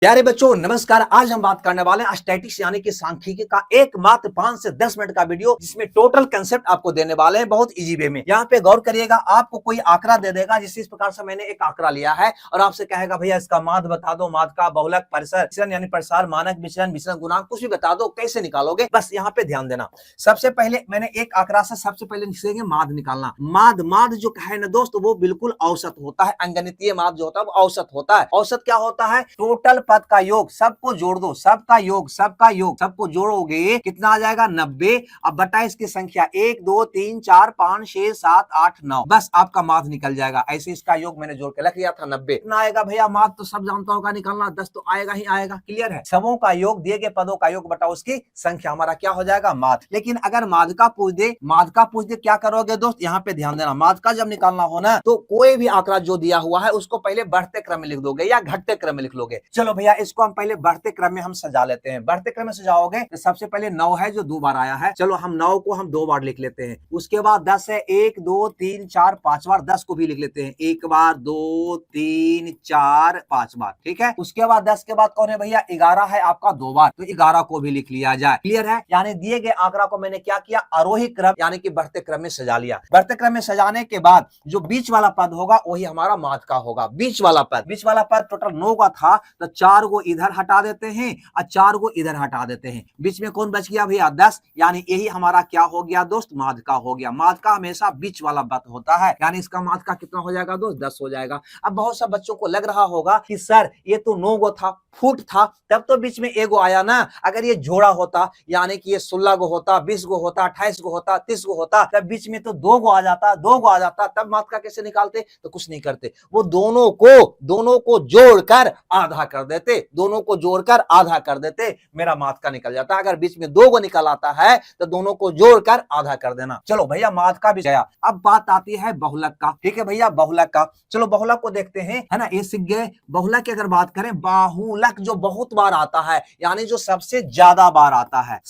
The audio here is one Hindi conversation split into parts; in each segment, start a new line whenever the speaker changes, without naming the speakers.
प्यारे बच्चों नमस्कार। आज हम बात करने वाले हैं स्टैटिस्टिक्स यानी कि सांख्यिकी का एकमात्र 5 से 10 मिनट का वीडियो, जिसमें टोटल कंसेप्ट आपको देने वाले हैं बहुत इजी वे में। यहाँ पे गौर करिएगा, आपको कोई आंकड़ा दे देगा, जिस प्रकार से मैंने एक आंकड़ा लिया है और आपसे कहेगा भैया इसका माध्य बता दो, माध्य का बहुलक, परिसर, विचलन यानी प्रसार, मानक विचलन, विचलन गुणांक, कुछ भी बता दो, कैसे निकालोगे बस यहाँ पे ध्यान देना। सबसे पहले मैंने एक आंकड़ा से सबसे पहले निकलेंगे माध्य निकालना। माध्य जो है ना दोस्त, वो बिल्कुल औसत होता है। अंगणितीय माध्य जो होता है वो औसत होता है। औसत क्या होता है? टोटल पद का योग, सबको जोड़ दो, सबका योग सबको जोड़ोगे कितना आ जाएगा? 90। अब बटा इसकी संख्या 1 2 3 4 5 6 7 8 9, बस आपका माध्य निकल जाएगा। ऐसे इसका योग मैंने जोड़ के रख लिया था 90। कितना आएगा भैया? माध्य तो सब जानता होगा निकालना, 10 तो आएगा ही आएगा। क्लियर है? सबों का योग, दिए गए पदों का योग बटा उसकी संख्या, हमारा क्या हो जाएगा? माध्य। लेकिन अगर माध्य का पूछ दे क्या करोगे दोस्त? यहाँ पे ध्यान देना, माध्य का जब निकालना हो ना, तो कोई भी आंकड़ा जो दिया हुआ है उसको पहले बढ़ते क्रम में लिख दोगे या घटते क्रम में लिख लोगे। चलो भैया इसको हम पहले बढ़ते क्रम में हम सजा लेते हैं। बढ़ते क्रम में सजाओगे तो सबसे पहले 9 है जो 2 बार आया है, चलो हम 9 को हम 2 बार लिख लेते हैं। उसके बाद 10 है, 1 2 3 4 5 बार, 10 को भी लिख लेते हैं, 1 बार 2 3 4 5 बार। ठीक है? उसके बाद 10 के बाद कौन है भैया? 11 है आपका 2 बार, तो 11 को भी लिख लिया जाए। क्लियर है? यानी दिए गए आंकड़ा को मैंने क्या किया? आरोही क्रम यानी कि बढ़ते क्रम में सजा लिया। बढ़ते क्रम में सजाने के बाद जो बीच वाला पद होगा वही हमारा माध्य का होगा। बीच वाला पद टोटल 9 का था, तो 4 को इधर हटा देते हैं और 4 को इधर हटा देते हैं। बीच में कौन बच गया भैया? 10। यानी यही हमारा क्या हो गया दोस्त? माध्य का हो गया। माध्य का हमेशा बीच वाला पद होता है, यानी इसका माध्य का कितना हो जाएगा दोस्त? 10 हो जाएगा। अब बहुत सा बच्चों को लग रहा होगा कि सर ये तो 9 गो था, फुट था, तब तो बीच में एगो आया ना। अगर ये जोड़ा होता यानी कि ये 16 गो होता, 20 गो होता, 28 गो होता, 30 गो होता, तब बीच में तो 2 गो आ जाता, तब माध्य का कैसे निकालते? तो कुछ नहीं करते, वो दोनों को जोड़कर आधा कर देते, मेरा माध्य का निकल जाता। अगर बीच में 2 गो निकल आता है तो दोनों को जोड़कर आधा कर देना। चलो भैया माध्य का भी गया। अब बात आती है बहुलक का। ठीक है भैया, बहुलक का चलो बहुलक को देखते हैं, है ना। ये सीख गए। बहुलक की अगर बात करें, बाहुलक जो बहुत बार आता है, यानी जो सबसे ज्यादा बार आता है,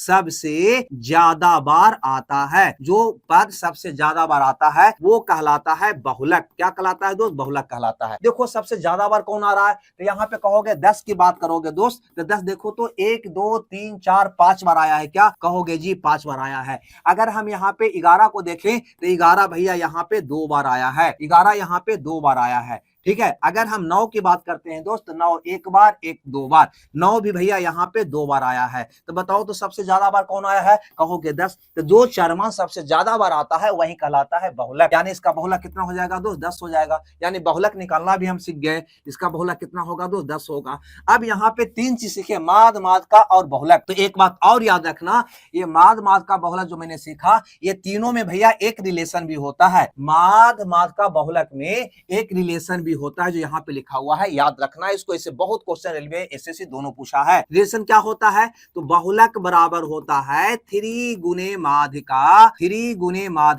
जो पद सबसे ज्यादा बार आता है वो कहलाता है बहुलक। क्या कहलाता है दोस्त? बहुलक कहलाता है। देखो सबसे ज्यादा बार कौन आ रहा है, तो यहाँ पे कहोगे 10 की बात करोगे दोस्त, तो 10 देखो तो 1 2 3 4 5 बार आया है। क्या कहोगे जी? 5 बार आया है। अगर हम यहाँ पे 11 को देखें तो 11 भैया यहाँ पे 2 बार आया है, 11 यहाँ पे 2 बार आया है। ठीक है? अगर हम 9 की बात करते हैं दोस्त, 9 1 बार 1 2 बार, 9 भी भैया यहाँ पे 2 बार आया है। तो बताओ तो सबसे ज्यादा बार कौन आया है? कहोगे 10। तो जो चरमान सबसे ज्यादा बार आता है वही कहलाता है बहुलक, यानी इसका बहुलक कितना हो जाएगा दोस्त? 10 हो जाएगा। यानी बहुलक निकालना भी हम सीख गए। इसका बहुलक कितना होगा दोस्त? 10 होगा। अब यहाँ पे 3 चीज सीखे, माध्य का और बहुलक। तो एक बात और याद रखना, ये माध्य का बहुलक जो मैंने सीखा, ये तीनों में भैया एक रिलेशन भी होता है। माध्य का बहुलक में एक रिलेशन होता है जो यहाँ पे लिखा हुआ है, याद रखना इसको। इससे बहुत क्वेश्चन रेलवे एसएससी दोनों पूछा है। रिलेशन क्या होता है? तो बहुलक बराबर होता है 3 गुने माध्य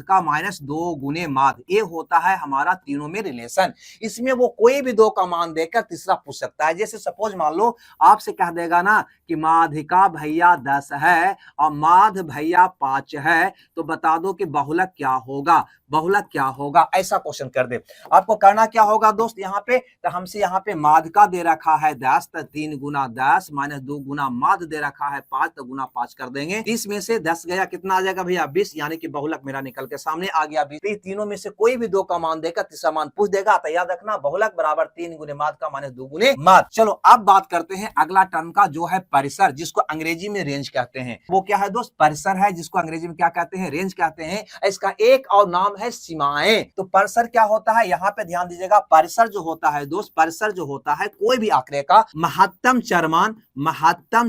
का माइनस 2 गुने माध्य। ये होता है हमारा तीनों में रिलेशन। इसमें वो कोई भी 2 का मान देकर तीसरा पूछ सकता है। जैसे सपोज मान लो आपसे कह देगा ना कि माध्य का भैया 10 है और माध्य भैया 5 है, तो बता दो कि बहुलक क्या होगा, ऐसा क्वेश्चन कर दे। आपको करना क्या होगा दोस्त? यहाँ पे तो हमसे यहाँ पे माध्य का दे रखा है 10, तो 3 गुना 10 माइनस 2 गुना माध्य दे रखा है 5, तो गुना 5 कर देंगे। 30 में से 10 गया, कितना आ जाएगा भैया? 20, यानी कि बहुलक मेरा निकल के सामने आ गया 20। तीनों में से कोई भी 2 का मान देकर तीसरा मान पूछ देगा, तो याद रखना बहुलक बराबर 3 गुने माध्य का माइनस 2 गुने माध्य। चलो अब बात करते हैं अगला टर्म का, जो है परिसर, जिसको अंग्रेजी में रेंज कहते हैं। वो क्या है दोस्त? परिसर है, जिसको अंग्रेजी में क्या कहते हैं? रेंज कहते हैं। इसका एक और नाम है सीमाएं। तो परिसर क्या होता है? यहाँ पे ध्यान दीजिएगा, परिसर जो होता है दोस्त, परिसर जो होता है कोई भी आंकड़े का महत्तम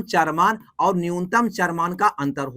चरमान और न्यूनतम चरमान का अंतर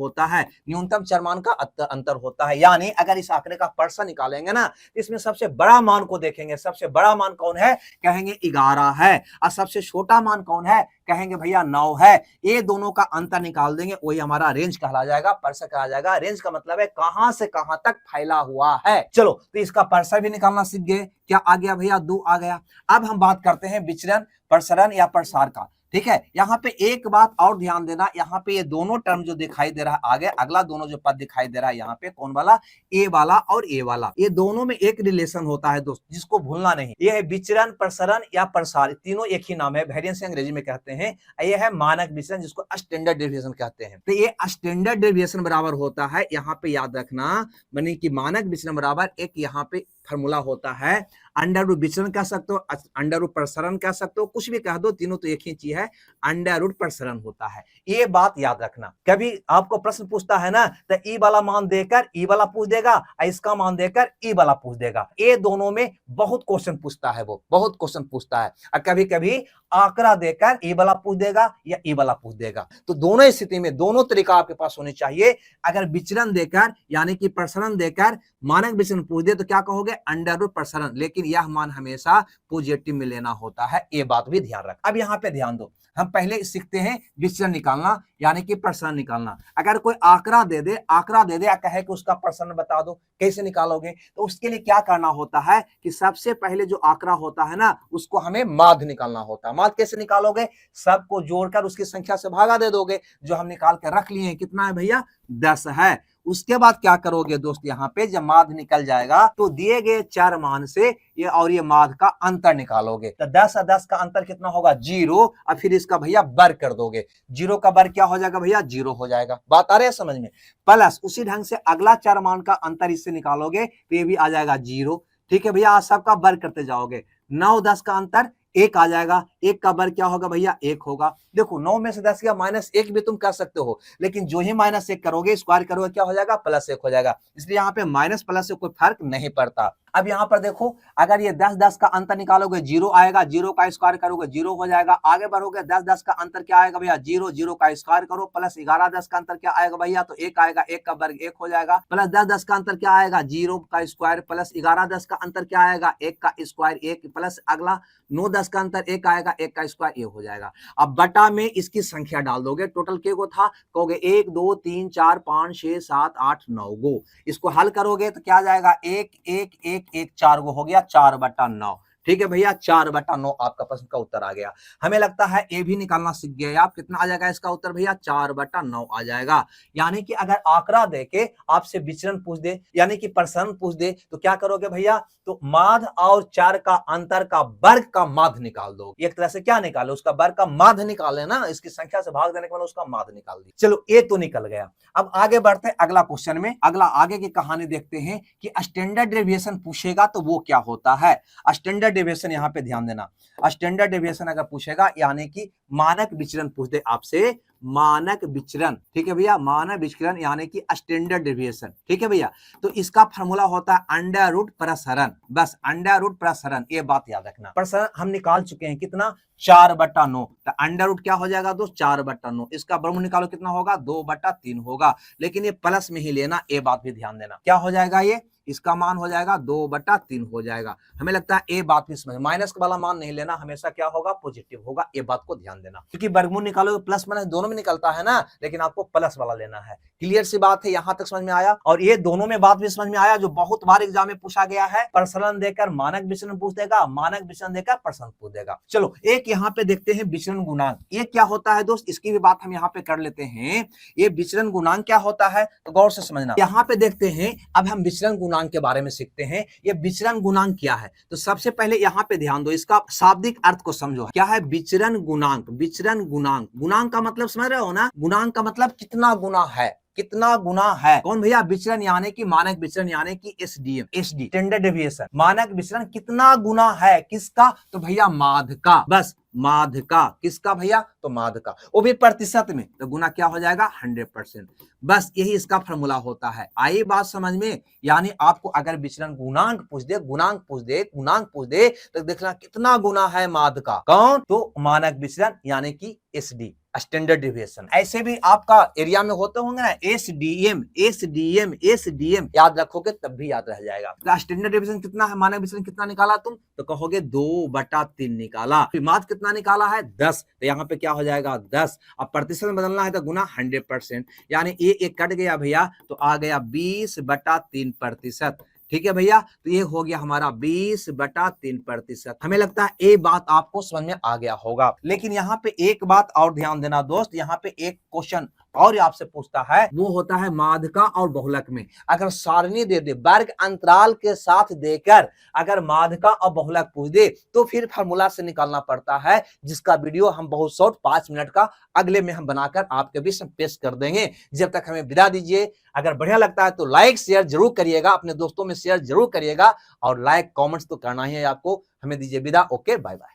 होता है। यानी अगर इस आंकड़े का परिसर निकालेंगे ना, इसमें सबसे बड़ा मान को देखेंगे। सबसे बड़ा मान कौन है? कहेंगे 11 है। और सबसे छोटा मान कौन है? कहेंगे भैया 9 है। ये दोनों का अंतर निकाल देंगे, वही हमारा रेंज कहला जाएगा, परिसर कहा जाएगा। रेंज का मतलब है कहां से कहां तक फैला हुआ है। चलो तो इसका परिसर भी निकालना सीख गए। क्या आ गया भैया? 2 आ गया। अब हम बात करते हैं विचरण, प्रसरण या प्रसार का। ठीक है। यहाँ पे एक बात और ध्यान देना, यहाँ पे ये दोनों टर्म जो दिखाई दे रहा है आगे, अगला दोनों जो पद दिखाई दे रहा है यहाँ पे कौन वाला, ए वाला और ए वाला, ये दोनों में एक रिलेशन होता है दोस्त, जिसको भूलना नहीं। ये है विचरण, प्रसरण या प्रसार, तीनों एक ही नाम है, वेरिएंस अंग्रेजी में कहते हैं। ये है मानक विचलन, जिसको स्टैंडर्ड डेविएशन कहते हैं। तो ये स्टैंडर्ड डेविएशन बराबर होता है, यहाँ पे याद रखना, माने कि मानक विचलन बराबर एक यहाँ पे फॉर्मूला होता है, अंडर रूट विचलन कह सकते हो, अंडर रूट प्रसरण कह सकते हो, कुछ भी कह दो, तीनों तो एक ही चीज है, अंडर रूट प्रसरण होता है। ये बात याद रखना। कभी आपको प्रश्न पूछता है ना, तो ई वाला मान देकर ई वाला पूछ देगा, इसका मान देकर ई वाला पूछ देगा। ये दोनों में बहुत क्वेश्चन पूछता है, वो बहुत क्वेश्चन पूछता है। और कभी कभी आंकड़ा देकर ई वाला पूछ देगा या ई वाला पूछ देगा। तो दोनों स्थिति में दोनों तरीका आपके पास होने चाहिए। अगर विचलन देकर यानी कि प्रसरण देकर मानक विचलन पूछ दे तो क्या कहोगे, अंडर रूट प्रसरण, लेकिन यह मान हमेशा पॉजिटिव में लेना होता है, ये बात भी ध्यान रख। अब यहाँ पे ध्यान दो, हम पहले सीखते हैं विचलन निकालना यानी कि प्रसरण निकालना। अगर कोई आंकड़ा दे दे या कहे कि उसका प्रसरण बता दो, कैसे निकालोगे, तो उसके लिए क्या करना होता है कि सबसे पहले जो आंकड़ा होता है ना, उसको हमें माध्य निकालना होता है। माध्य कैसे निकालोगे, सबको जोड़कर उसकी संख्या से भागा दे दोगे, जो हम निकाल कर रख लिए हैं, कितना है भैया, 10 है। उसके बाद क्या करोगे दोस्त, यहाँ पे जब माध्य निकल जाएगा तो दिए गए चार मान से ये और ये माध्य का अंतर निकालोगे। तो 10 और 10 का अंतर कितना होगा, 0, और फिर इसका भैया वर्ग कर दोगे, 0 का वर्ग क्या हो जाएगा भैया, 0 हो जाएगा। बात आ रही है समझ में। प्लस उसी ढंग से अगला चार मान का अंतर इससे निकालोगे तो ये भी आ जाएगा 0। ठीक है भैया, आज सबका वर्ग करते जाओगे, 9 10 का अंतर 1 आ जाएगा, 1 का वर्ग क्या होगा भैया, 1 होगा। देखो 9 में से 10 गया, -1 भी तुम कर सकते हो, लेकिन जो ही -1 करोगे, स्क्वायर करोगे, क्या हो जाएगा, +1 हो जाएगा। इसलिए यहाँ पे माइनस प्लस से कोई फर्क नहीं पड़ता। अब यहाँ पर देखो, अगर ये 10 10 का अंतर निकालोगे 0 आएगा, 0 का स्क्वायर करोगे 0 हो जाएगा। आगे बढ़ोगे 10 10 का अंतर क्या आएगा भैया, 0, 0 का स्क्वायर करो, प्लस 11 10 का अंतर क्या आएगा भैया, तो 1 आएगा, 1 का वर्ग 1 हो जाएगा। प्लस 10 10 का अंतर क्या आएगा, 0 का स्क्वायर, प्लस 11 10 का अंतर क्या आएगा, 1 का स्क्वायर 1, प्लस अगला 9 10 का अंतर 1 आएगा, 1 का स्क्वायर 1 हो जाएगा। अब बटा में इसकी संख्या डाल दोगे, टोटल के को था, कहोगे 1 2 3 4 5 6 7 8 9 गो। इसको हल करोगे तो क्या आ जाएगा, 1 1 1 1 4 गो हो गया, 4/9। ठीक है भैया, 4/9 आपका प्रश्न का उत्तर आ गया। हमें लगता है ये भी निकालना सीख गए आप। कितना आ जाएगा इसका उत्तर भैया, 4/9 आ जाएगा। यानी कि अगर आंकड़ा देके आपसे विचरण पूछ दे यानी कि प्रसरण पूछ दे तो क्या करोगे भैया, तो माध्य और चार का अंतर का वर्ग का माध्य निकाल दो। एक तरह से क्या निकालो, उसका वर्ग का माध्य निकाले ना, इसकी संख्या से भाग देने के बाद उसका माध्य निकाल दी। चलो ये तो निकल गया। अब आगे बढ़ते अगला क्वेश्चन में। अगला आगे की कहानी देखते हैं कि स्टैंडर्ड डेविएशन पूछेगा तो वो क्या होता है। स्टैंडर्ड डेविएशन यहाँ पे ध्यान देना, स्टैंडर्ड डेविएशन अगर पूछेगा यानी कि मानक विचलन पूछ दे आपसे, मानक विचलन, ठीक है भैया, मानक विचलन यानी कि स्टैंडर्ड डेविएशन, ठीक है भैया। तो इसका फार्मूला होता है अंडर रूट प्रसरण, बस अंडर रूट प्रसरण, ये बात याद रखना। प्रसरण हम निकाल चुके हैं, कितना, 4/9। तो अंडर रूट क्या हो जाएगा दोस्त, 4/9। इसका वर्गमूल निकालो, कितना होगा, 2/3 होगा, लेकिन ये प्लस में ही लेना, ये बात भी ध्यान देना। क्या हो जाएगा, ये इसका मान हो जाएगा 2/3 हो जाएगा। हमें लगता है ये बात भी समझ, माइनस वाला मान नहीं लेना, हमेशा क्या होगा, पॉजिटिव होगा, ये बात को ध्यान देना। क्योंकि वर्गमूल निकालोगे प्लस माइनस दोनों में निकलता है ना, लेकिन आपको प्लस वाला लेना है। क्लियर सी बात है, यहां तक समझ में आया। और ये दोनों में बात भी समझ में आया, जो बहुत बार एग्जाम में पूछा गया है। प्रसरण देकर मानक विचलन पूछ देगा, मानक विचलन देकर प्रसरण पूछ देगा। चलो एक यहाँ पे देखते हैं विचलन गुणांक, ये क्या होता है दोस्त, इसकी भी बात हम यहाँ पे कर लेते हैं। ये विचलन गुणांक क्या होता है, तो गौर से समझना। यहाँ पे देखते हैं, अब हम विचलन गुणांक के बारे में सीखते हैं। ये विचलन गुणांक क्या है, तो सबसे पहले यहाँ पे ध्यान दो, इसका शाब्दिक अर्थ को समझो। क्या है विचलन गुणांक, विचलन गुणांक, गुणांक का मतलब समझ रहे हो ना, गुणांक का मतलब कितना गुना है, कितना गुना है। कौन भैया, विचलन यानी कि मानक विचलन यानी कि एसडीएम, एसडी स्टैंडर्ड डेविएशन। मानक विचलन कितना गुना है, किसका, तो भैया माध्य का, बस माध्य का, किसका भैया, तो माध्य का, वो भी प्रतिशत में, तो गुना क्या हो जाएगा, 100%। बस यही इसका फॉर्मूला होता है। आई बात समझ में। यानी आपको अगर विचलन गुणांक पूछ दे, गुणांक पूछ दे, गुणांक पूछ दे, तो देखना कितना गुना है माध्य का, कौन, तो मानक विचलन यानी कि एसडी स्टैंडर्ड डेविएशन। ऐसे भी आपका एरिया में होते होंगे ना, एसडीएम, एसडीएम, एसडीएम, याद रखोगे तब भी याद रह जाएगा। तो स्टैंडर्ड डेविएशन कितना है, मानक विचलन कितना निकाला तुम, तो कहोगे 2/3 निकाला। फिर माध्य कितना निकाला है, 10, तो यहाँ पे क्या हो जाएगा, 10। अब प्रतिशत में बदलना है तो गुना 100%, यानी ये एक कट गया भैया, तो आ गया 20/3%। ठीक है भैया, तो ये हो गया हमारा 20/3%। हमें लगता है ये बात आपको समझ में आ गया होगा। लेकिन यहाँ पे एक बात और ध्यान देना दोस्त, यहाँ पे एक क्वेश्चन और आपसे पूछता है, वो होता है माध्यिका और बहुलक में। अगर सारणी दे दे, वर्ग अंतराल के साथ देकर अगर माध्यिका और बहुलक पूछ दे, तो फिर फार्मूला से निकालना पड़ता है, जिसका वीडियो हम बहुत शॉर्ट 5 मिनट का अगले में हम बनाकर आपके बीच में पेश कर देंगे। जब तक हमें विदा दीजिए। अगर बढ़िया लगता है तो लाइक शेयर जरूर करिएगा, अपने दोस्तों में शेयर जरूर करिएगा, और लाइक कमेंट्स तो करना ही है आपको। हमें दीजिए विदा। Okay, bye bye.